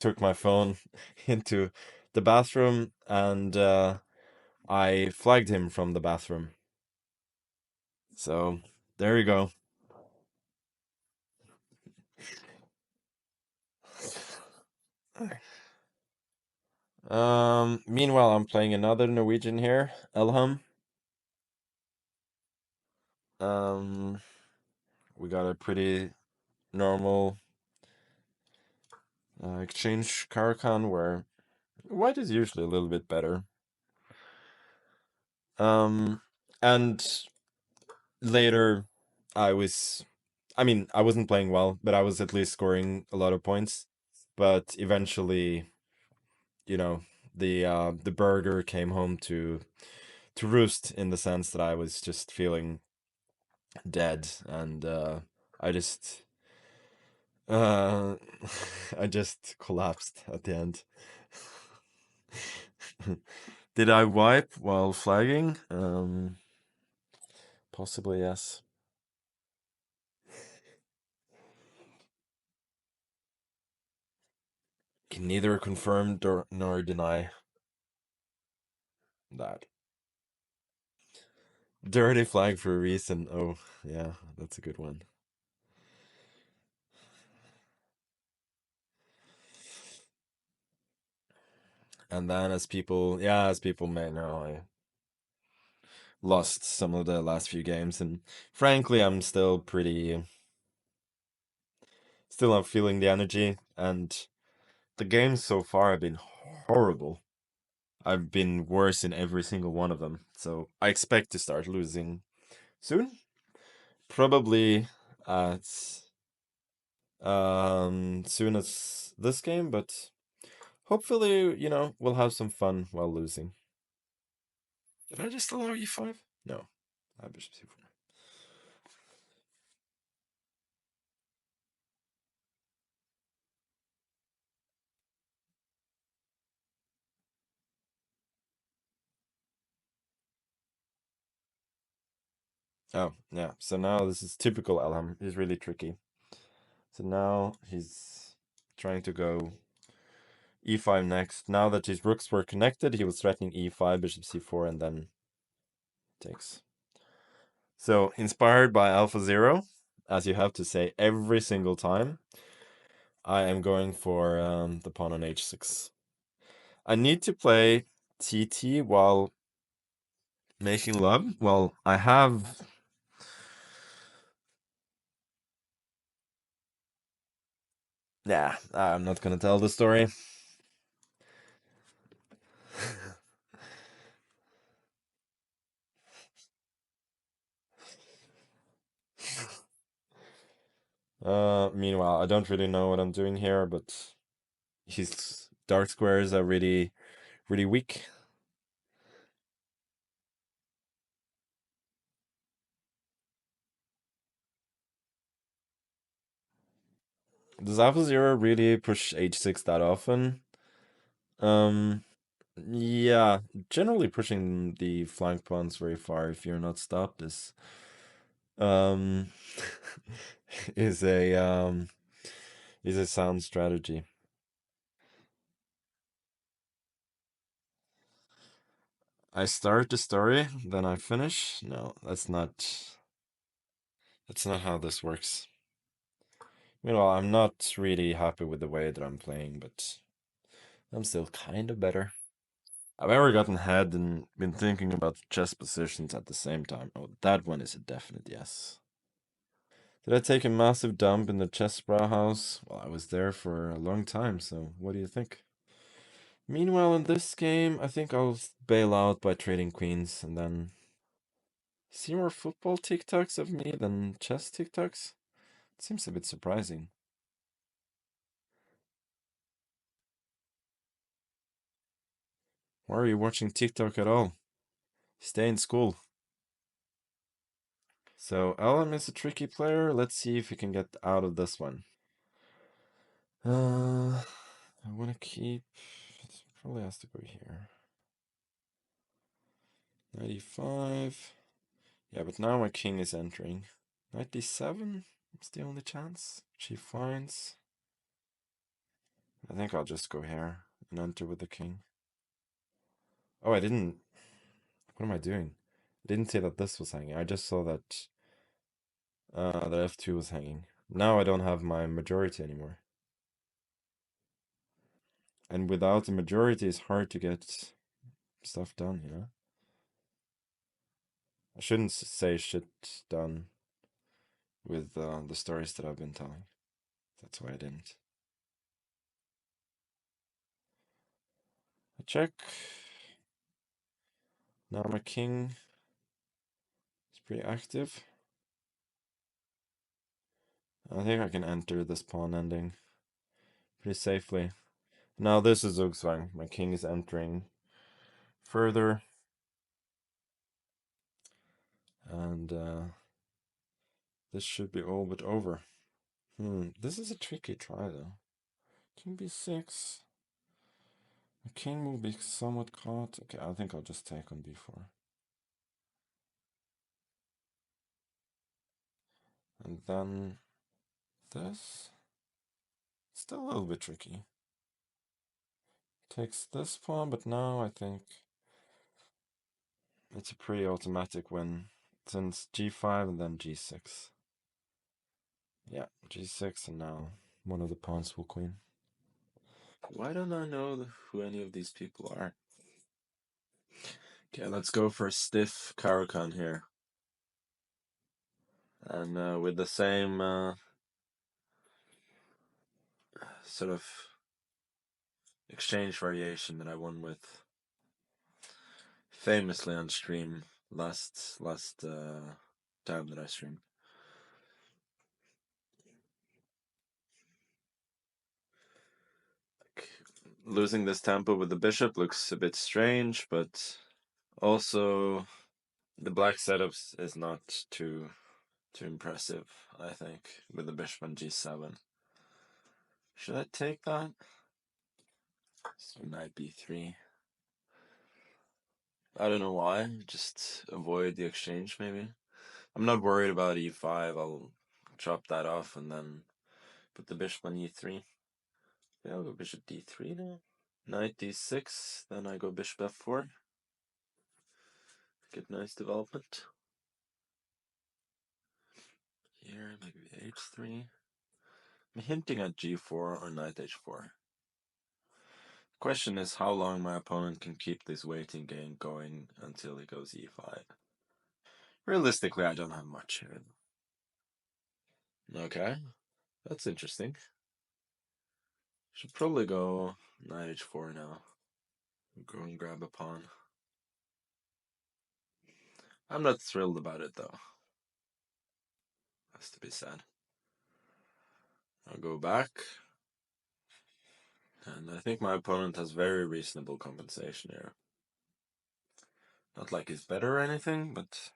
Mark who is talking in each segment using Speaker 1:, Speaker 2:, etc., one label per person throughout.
Speaker 1: took my phone into the bathroom and I flagged him from the bathroom. So there you go. Meanwhile, I'm playing another Norwegian here, Elham. Um, we got a pretty normal exchange Caro-Kann where white is usually a little bit better. Um, and later, I was, I mean, I wasn't playing well, but I was at least scoring a lot of points. But eventually, you know, the burger came home to roost in the sense that I was just feeling dead, and I just uh, I just collapsed at the end. Did I wipe while flagging? Possibly yes. Can neither confirm nor deny that. Dirty flag for a reason. Oh, yeah, that's a good one. And then as people may know, I lost some of the last few games, and frankly, I'm still not feeling the energy, and the games so far have been horrible. I've been worse in every single one of them, so I expect to start losing soon. Probably as soon as this game, but hopefully, we'll have some fun while losing. Did I just allow e5? No. I bishop c4. Oh, yeah. So now this is typical Elham. He's really tricky. So now he's trying to go e5 next. Now that his rooks were connected, he was threatening e5, bishop c4, and then takes. So, inspired by AlphaZero, as you have to say every single time, I am going for the pawn on h6. I need to play TT while making love. Well, I have... Yeah, I'm not gonna tell the story. Meanwhile, I don't really know what I'm doing here, but his dark squares are really, really weak. Does AlphaZero really push h6 that often? Um, yeah, generally pushing the flank pawns very far if you're not stopped um is a um is a sound strategy. I start the story, then I finish. No, that's not how this works. Meanwhile, I'm not really happy with the way that I'm playing, but I'm still kind of better. I've ever gotten ahead and been thinking about chess positions at the same time. Oh, that one is a definite yes. Did I take a massive dump in the chess bra house? Well, I was there for a long time, so what do you think? Meanwhile, in this game, I think I'll bail out by trading queens and then see more football TikToks of me than chess TikToks? It seems a bit surprising. Why are you watching TikTok at all? Stay in school. So, Ellen is a tricky player. Let's see if he can get out of this one. I want to keep... It probably has to go here. 95. Yeah, but now my king is entering. 97? It's the only chance. She finds. I think I'll just go here and enter with the king. Oh, I didn't. What am I doing? I didn't see that this was hanging. I just saw that the f2 was hanging. Now I don't have my majority anymore. And without a majority, it's hard to get stuff done, you know? I shouldn't say shit done with the stories that I've been telling. That's why I didn't. I check. Now my king is pretty active. I think I can enter this pawn ending pretty safely. Now this is Zugzwang. My king is entering further. And this should be all but over. This is a tricky try though. King b6. The king will be somewhat caught. Okay, I think I'll just take on b4. And then this. Still a little bit tricky. Takes this pawn, but now I think it's a pretty automatic win. Since g5 and then g6. Yeah, g6 and now one of the pawns will queen. Why don't I know who any of these people are? Okay, let's go for a stiff Caro-Kann here. And with the same sort of exchange variation that I won with famously on stream last time that I streamed. Losing this tempo with the bishop looks a bit strange, but also the black setups is not too impressive, I think, with the bishop on g7. Should I take that? So knight b3. I don't know why, just avoid the exchange maybe. I'm not worried about e5, I'll chop that off and then put the bishop on e3. Yeah, I'll go bishop d3 now. Knight d6, then I go bishop f4. Get nice development. Here, maybe h3. I'm hinting at g4 or knight h4. Question is how long my opponent can keep this waiting game going until he goes e5. Realistically, I don't have much here. Okay, that's interesting. Should probably go knight h4 now. Go and grab a pawn. I'm not thrilled about it though. Has to be said. I'll go back. And I think my opponent has very reasonable compensation here. Not like he's better or anything, but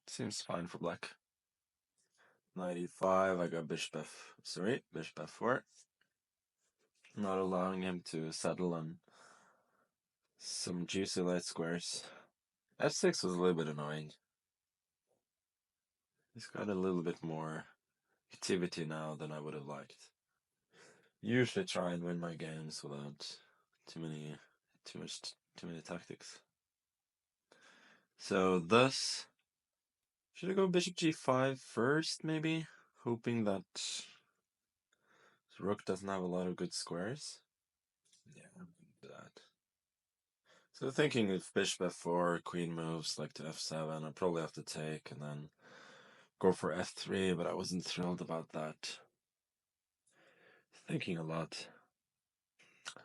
Speaker 1: seems fine for black. Knight e5, I got bishop f4. Not allowing him to settle on some juicy light squares. f6 was a little bit annoying. He's got a little bit more activity now than I would have liked. Usually try and win my games without too many tactics. So thus, should I go bishop g5 first, maybe? Hoping that rook doesn't have a lot of good squares. Yeah, I'm gonna do that. So thinking if bishop f4, queen moves like to f7, I'll probably have to take and then go for f3, but I wasn't thrilled about that. Thinking a lot.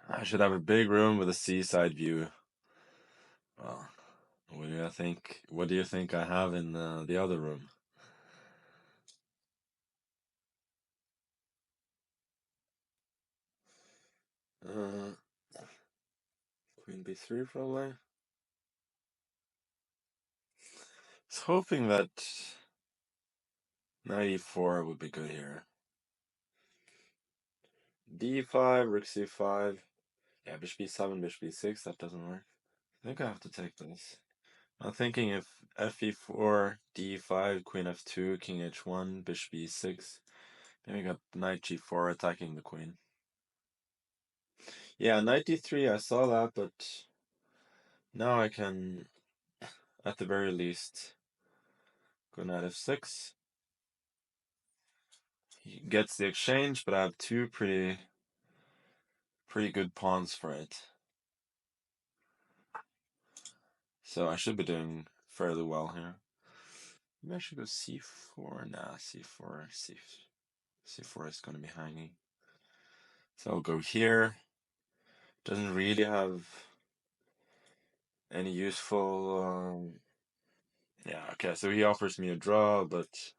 Speaker 1: I should have a big room with a seaside view. Well, what do you think? What do you think I have in the other room? Queen b3 probably. I was hoping that knight e4 would be good here. d5, rook c5. Yeah, bishop b7, bishop b6, that doesn't work. I think I have to take this. I'm thinking if f e4, d5, queen f2, king h1, bishop e6, Maybe got knight g4 attacking the queen. Yeah, knight d3, I saw that, but now I can, at the very least, go knight f6. He gets the exchange, but I have two pretty good pawns for it. So I should be doing fairly well here. Maybe I should go c4. Nah, c4 is going to be hanging. So I'll go here. Doesn't really have any useful... yeah, okay, so he offers me a draw, but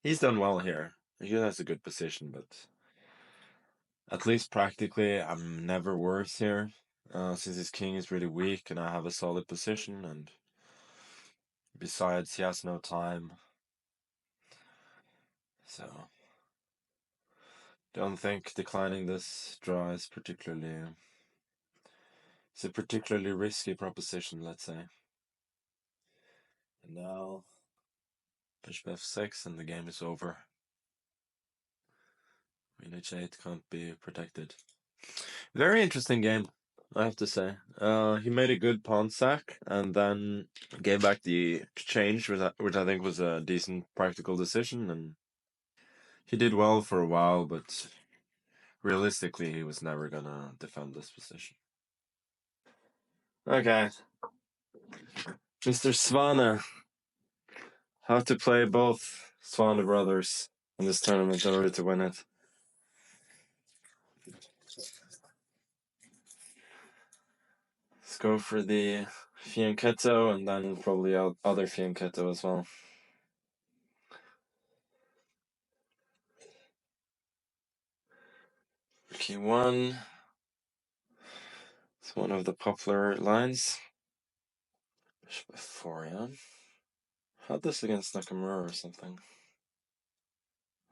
Speaker 1: he's done well here. He has a good position, but at least practically I'm never worse here. Since his king is really weak and I have a solid position, and besides he has no time. So don't think declining this draw is particularly... It's a particularly risky proposition, let's say. And now bishop f6 and the game is over. Queen h8 can't be protected. Very interesting game, I have to say. He made a good pawn sack and then gave back the exchange, which I think was a decent practical decision. And he did well for a while, but realistically, he was never gonna defend this position. Okay. Mr. Svane. How to play both Svane brothers in this tournament in order to win it. Let's go for the fianchetto and then probably other fianchetto as well. K1. It's one of the popular lines. Bishop f4, yeah. Had this against Nakamura or something.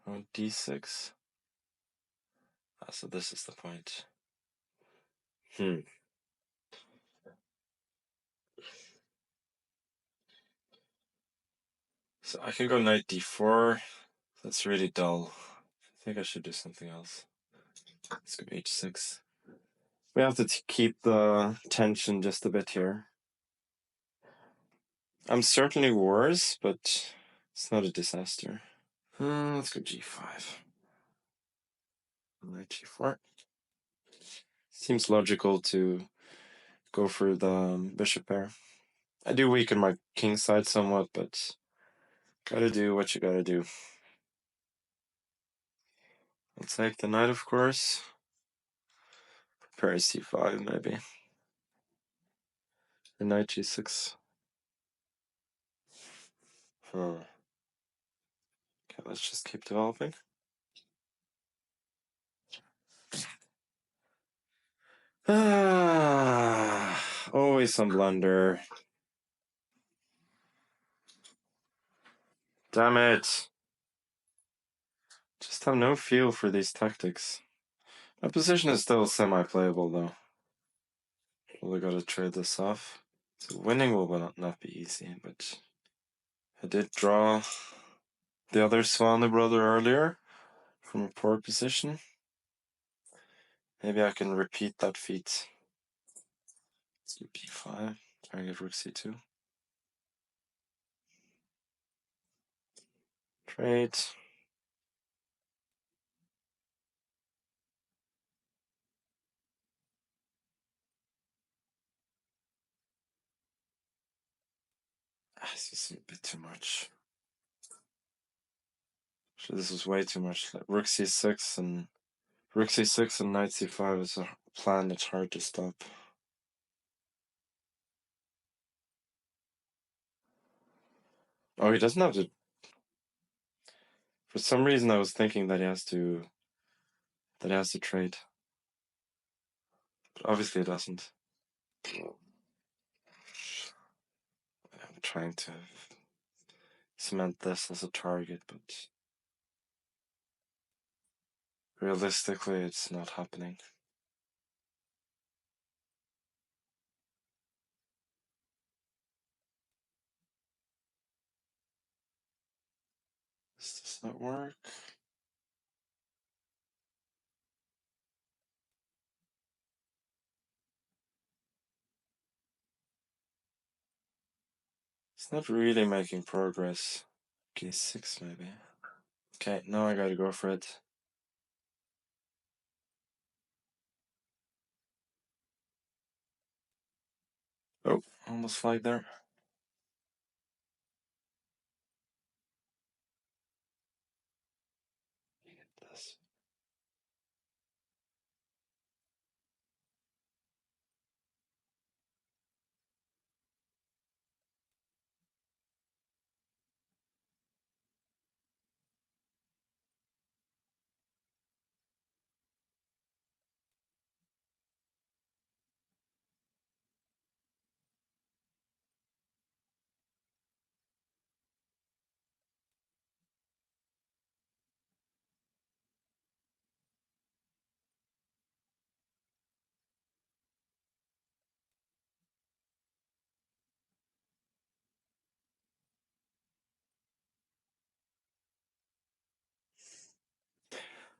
Speaker 1: Oh, d6. Ah, so this is the point. So I can go knight d4. That's really dull. I think I should do something else. Let's go h6. We have to keep the tension just a bit here. I'm certainly worse, but it's not a disaster. Let's go g5. Knight g4. Seems logical to go for the bishop pair. I do weaken my king side somewhat, but gotta do what you gotta do. I'll take the knight, of course. Prepare c5, maybe. The knight g6. Okay, let's just keep developing. Always some blunder. Damn it. Just have no feel for these tactics. My position is still semi-playable, though. Really gotta trade this off. So winning will not be easy, but I did draw the other Svane brother earlier from a poor position. Maybe I can repeat that feat. Let's do b5, try and get rook c2. Trade. This is a bit too much. Actually, this is way too much. Like rook c6 and knight c5 is a plan that's hard to stop. Oh, he doesn't have to. For some reason, I was thinking that he has to trade, but obviously he doesn't. I'm trying to cement this as a target, but realistically, it's not happening. This does not work. It's not really making progress. K6 maybe. Okay, now I gotta go for it. Oh, almost flagged there. This.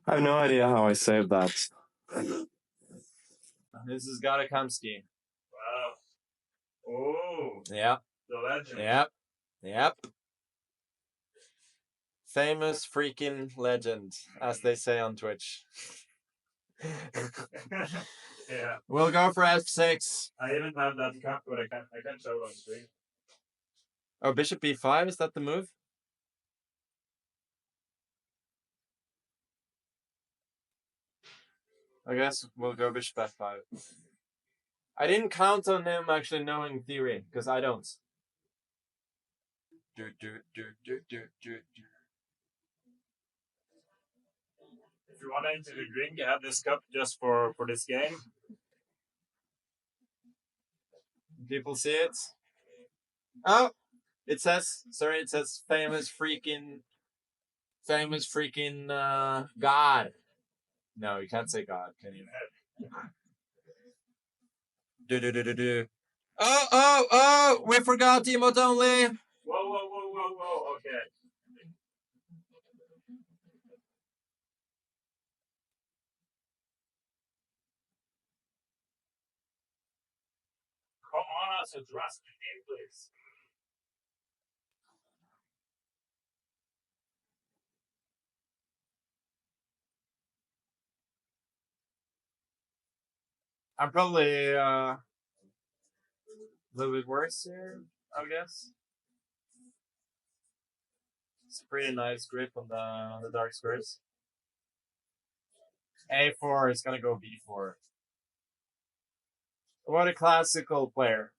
Speaker 1: I have no idea how I saved that. This is Caro-Kann.
Speaker 2: Wow. Oh.
Speaker 1: Yep.
Speaker 2: The legend.
Speaker 1: Yep. Yep. Famous freaking legend, as they say on Twitch.
Speaker 2: Yeah.
Speaker 1: We'll go for F6.
Speaker 2: I even have that cup, but I can't show it on screen.
Speaker 1: Oh, bishop b5, is that the move? I guess we'll go bishop f5. I didn't count on him actually knowing theory, because I don't.
Speaker 2: If you want to enter the drink, you have this cup just for this game.
Speaker 1: People see it? Oh! It says, sorry, it says famous freaking God. No, you can't say God, can you? Oh, we forgot emote only.
Speaker 2: Whoa, okay. Come on, us address the game, please.
Speaker 1: I'm probably a little bit worse here, I guess. It's a pretty nice grip on the dark squares. A4 is gonna go B4. What a classical player.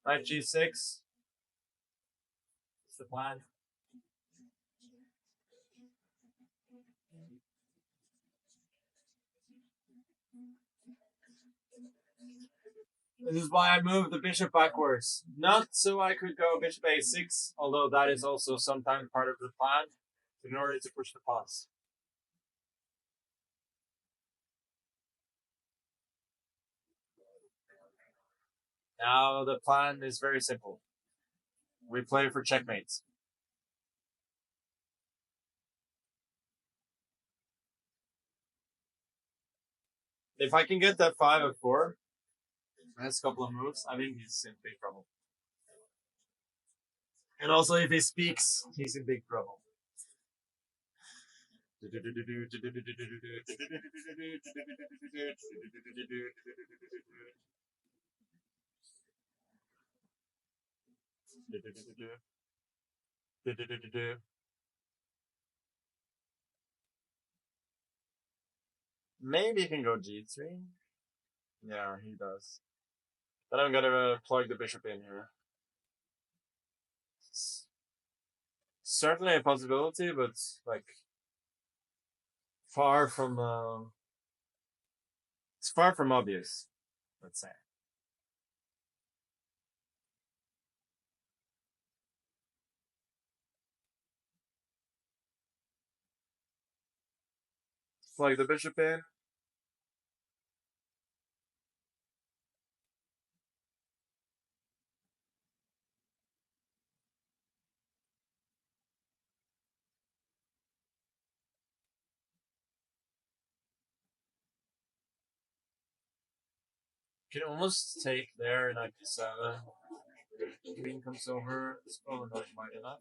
Speaker 1: Knight G6. What's the plan? This is why I moved the bishop backwards. Not so I could go bishop a6, although that is also sometimes part of the plan, in order to push the pawns. Now the plan is very simple. We play for checkmates. If I can get that 5 of 4, next couple of moves, I think he's in big trouble. And also, if he speaks, he's in big trouble. Maybe he can go G3. Yeah, he does. Then I'm gonna plug the bishop in here. It's certainly a possibility, but like far from it's far from obvious, let's say. Plug the bishop in.
Speaker 2: Can almost take there, knight d7. Queen comes over. It's probably not quite enough.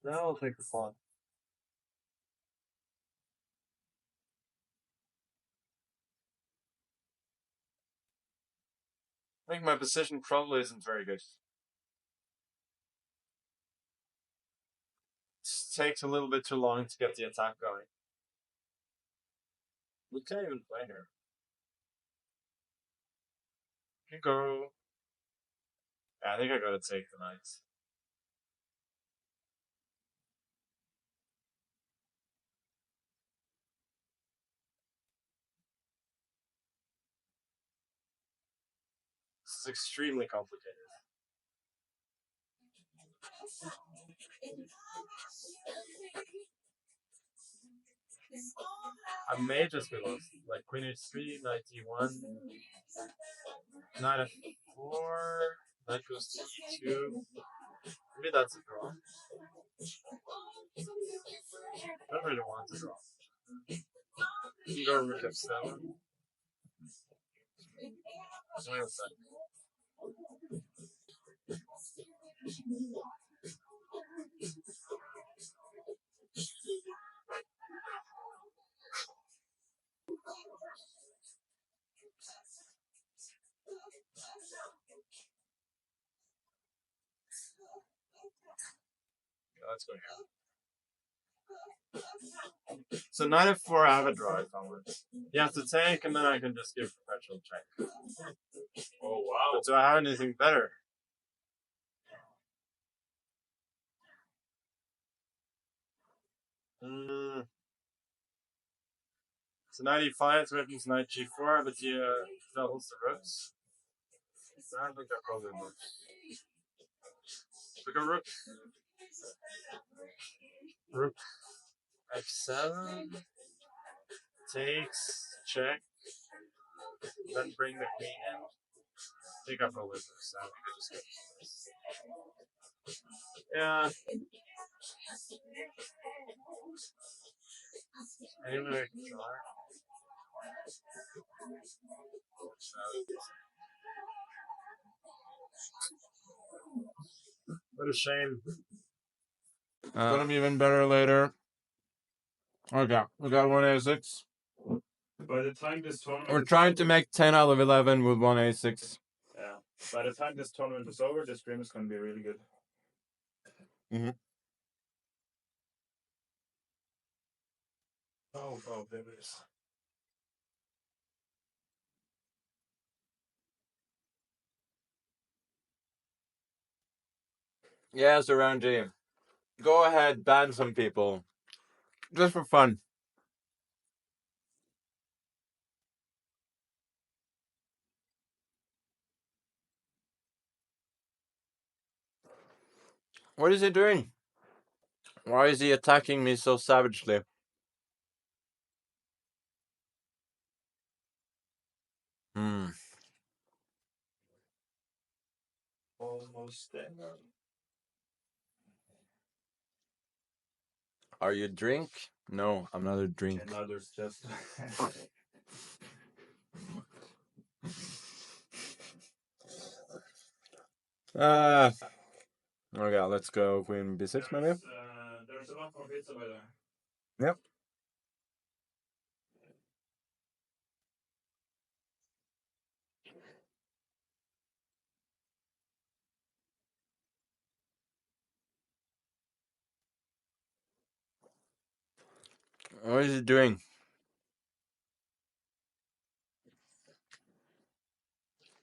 Speaker 2: Now I'll take the pawn. I think my position probably isn't very good. It takes a little bit too long to get the attack going. We can't even play here. You go. Yeah, I think I gotta take the knight. This is extremely complicated. I may just be lost. Like queen h3, knight e1, knight f4, knight goes to e2. Maybe that's a draw. I don't really want to draw. You can go rook f7. Wait a second. Let's go here. So knight f4, I have a draw if I want. He has to take, and then I can just give perpetual check. Oh wow! But do I have anything better? So knight e5 threatens knight g4, but he doubles the rooks. I don't think that probably works. Pick a rook. Rook f7 takes check. Then bring the queen in. I think I probably lose. I think I just get this. Yeah. Anyway, I can try. What a shame.
Speaker 1: It's gonna be even better later. Okay, we got 1a6.
Speaker 2: By the time this tournament
Speaker 1: We're trying to make 10 out of 11 with 1a6.
Speaker 2: Yeah. By the time this tournament is over, this stream is going to be really good.
Speaker 1: Mm-hmm.
Speaker 2: Oh, there it is.
Speaker 1: Yeah, it's around G. Go ahead, ban some people. Just for fun. What is he doing? Why is he attacking me so savagely?
Speaker 2: Almost there.
Speaker 1: Are you a drink? No, I'm not a drink.
Speaker 2: And others just.
Speaker 1: Okay, let's go queen b6 maybe.
Speaker 2: There's a lot more pizza by there.
Speaker 1: Yep. What is he doing?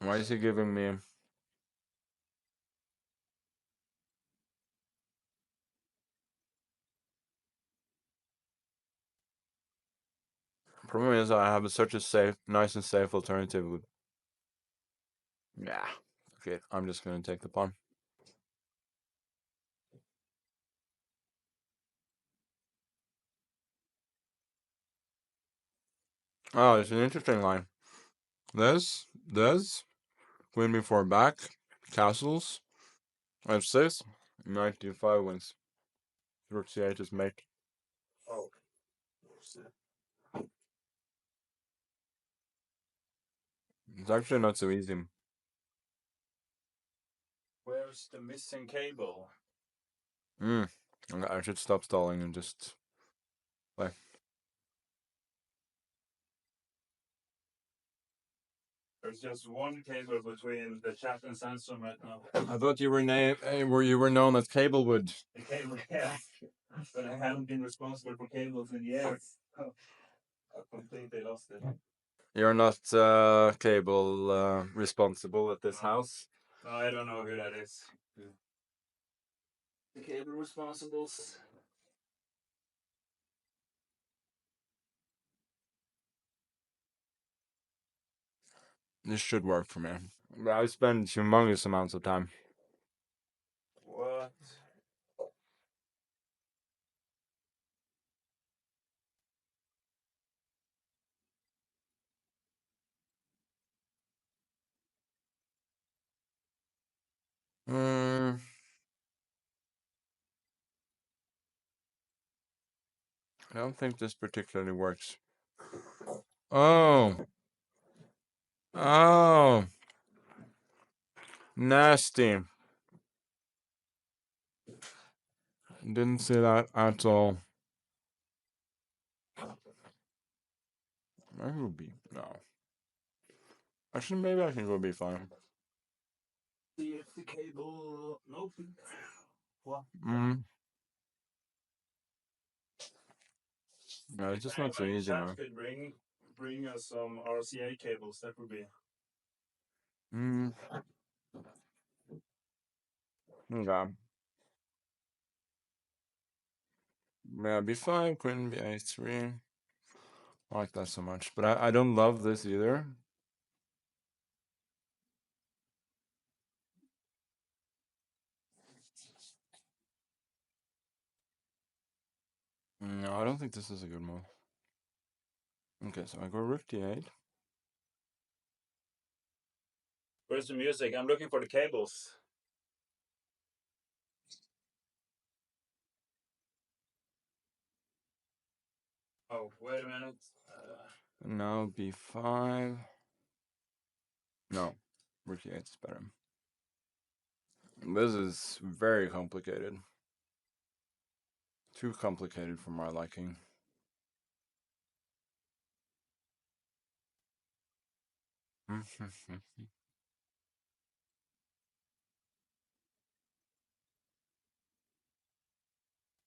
Speaker 1: Why is he giving me? Problem is, I have such a nice and safe alternative with. Yeah. Okay, I'm just gonna take the pawn. Oh, it's an interesting line. This, queen b4 back, castles, f6, knight d5 wins. Rook c8 is mate. It's actually not so easy.
Speaker 2: Where's the missing cable?
Speaker 1: I should stop stalling and just play.
Speaker 2: There's just one cable between the chat and Sandstorm right now.
Speaker 1: I thought you were you were known as Cablewood.
Speaker 2: The cable, yeah. But I haven't been responsible for cables in years. I completely lost it.
Speaker 1: You're not cable responsible at this house.
Speaker 2: No, I don't know who that is. The cable responsibles.
Speaker 1: This should work for me. But I spend humongous amounts of time.
Speaker 2: What?
Speaker 1: I don't think this particularly works. Oh. Oh. Nasty. Didn't see that at all. Maybe it would be. No. Actually, maybe I can go B5.
Speaker 2: See if the cable. Nope. What?
Speaker 1: No, it's just not so easy now.
Speaker 2: Could bring us some RCA cables. That would be.
Speaker 1: Okay. Yeah, B5, queen B8, I like that so much. But I don't love this either. No, I don't think this is a good move. Okay, so I go rook D8.
Speaker 2: Where's the music? I'm looking for the cables. Oh, wait a minute.
Speaker 1: Now B5. No, rook D8 is better. This is very complicated. Too complicated for my liking.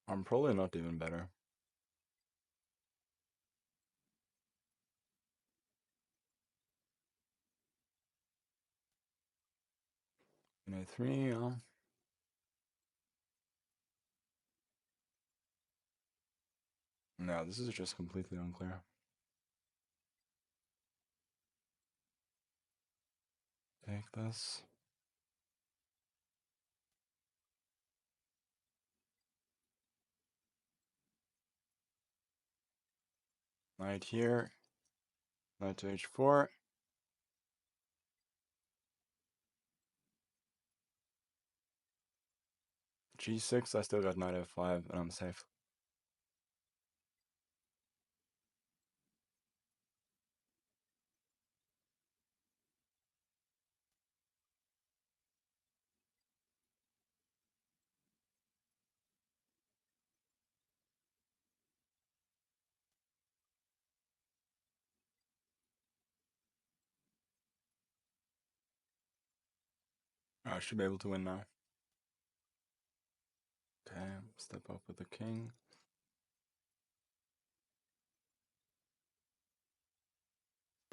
Speaker 1: I'm probably not even better. A3, yeah. No, this is just completely unclear. Take this. Knight here. Knight to H4. G6, I still got knight F5, and I'm safe. I should be able to win now. Okay, step up with the king.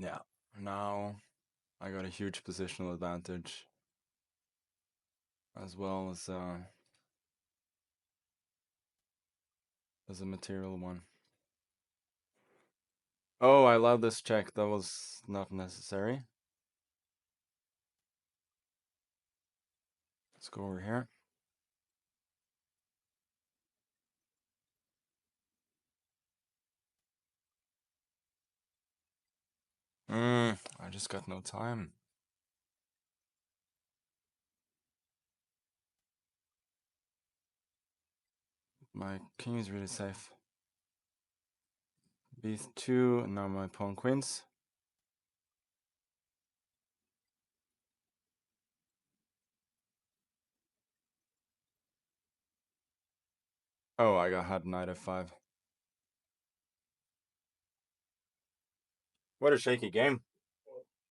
Speaker 1: Yeah, now I got a huge positional advantage, as well as a material one. Oh, I allowed this check. That was not necessary. Let's go over here. I just got no time. My king is really safe. B2, now my pawn queens.
Speaker 3: Oh, I had knight f5.
Speaker 2: What a shaky game.